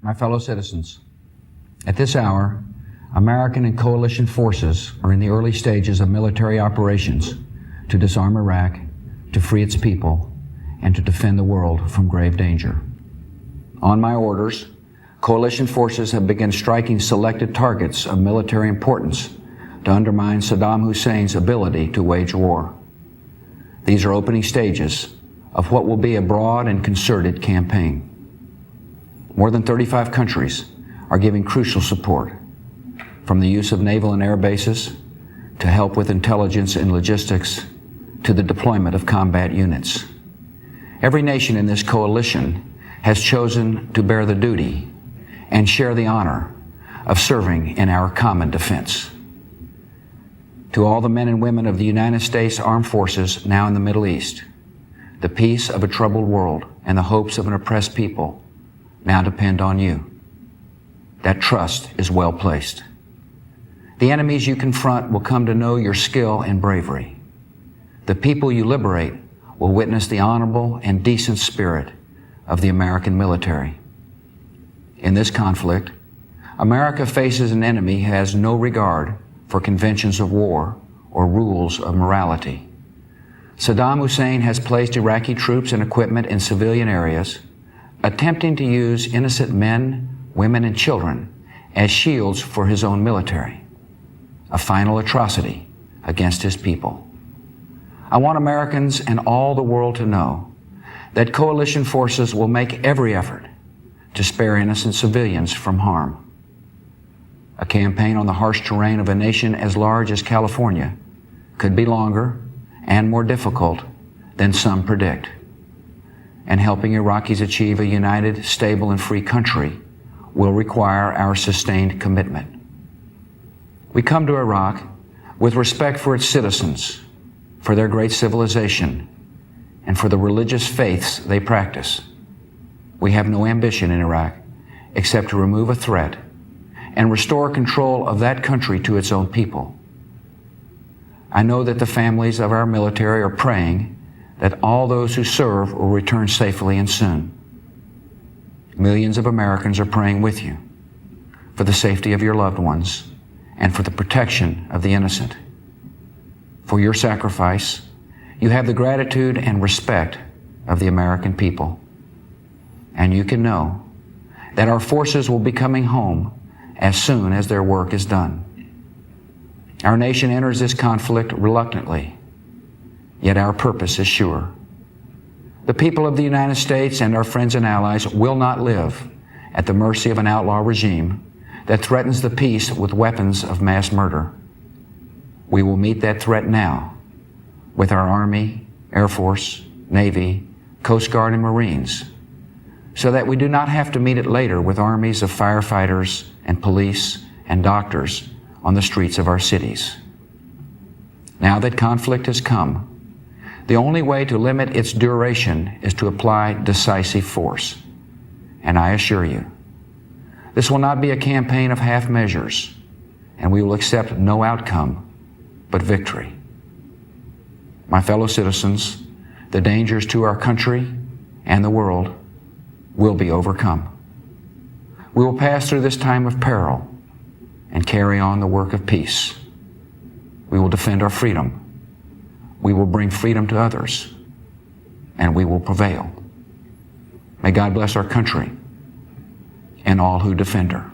My fellow citizens, at this hour, American and coalition forces are in the early stages of military operations to disarm Iraq, to free its people, and to defend the world from grave danger. On my orders, coalition forces have begun striking selected targets of military importance to undermine Saddam Hussein's ability to wage war. These are opening stages of what will be a broad and concerted campaign. More than 35 countries are giving crucial support, from the use of naval and air bases to help with intelligence and logistics to the deployment of combat units. Every nation in this coalition has chosen to bear the duty and share the honor of serving in our common defense. To all the men and women of the United States Armed Forces now in the Middle East, the peace of a troubled world and the hopes of an oppressed people now depend on you. That trust is well placed. The enemies you confront will come to know your skill and bravery. The people you liberate will witness the honorable and decent spirit of the American military. In this conflict, America faces an enemy who has no regard for conventions of war or rules of morality. Saddam Hussein has placed Iraqi troops and equipment in civilian areas, attempting to use innocent men, women, and children as shields for his own military, a final atrocity against his people. I want Americans and all the world to know that coalition forces will make every effort to spare innocent civilians from harm. A campaign on the harsh terrain of a nation as large as California could be longer and more difficult than some predict. And helping Iraqis achieve a united, stable, and free country will require our sustained commitment. We come to Iraq with respect for its citizens, for their great civilization, and for the religious faiths they practice. We have no ambition in Iraq except to remove a threat and restore control of that country to its own people. I know that the families of our military are praying that all those who serve will return safely and soon. Millions of Americans are praying with you for the safety of your loved ones and for the protection of the innocent. For your sacrifice, you have the gratitude and respect of the American people. And you can know that our forces will be coming home as soon as their work is done. Our nation enters this conflict reluctantly, yet our purpose is sure. The people of the United States and our friends and allies will not live at the mercy of an outlaw regime that threatens the peace with weapons of mass murder. We will meet that threat now with our Army, Air Force, Navy, Coast Guard, and Marines, so that we do not have to meet it later with armies of firefighters and police and doctors on the streets of our cities. Now that conflict has come, the only way to limit its duration is to apply decisive force. And I assure you, this will not be a campaign of half measures, and we will accept no outcome but victory. My fellow citizens, the dangers to our country and the world will be overcome. We will pass through this time of peril and carry on the work of peace. We will defend our freedom. We will bring freedom to others, and we will prevail. May God bless our country and all who defend her.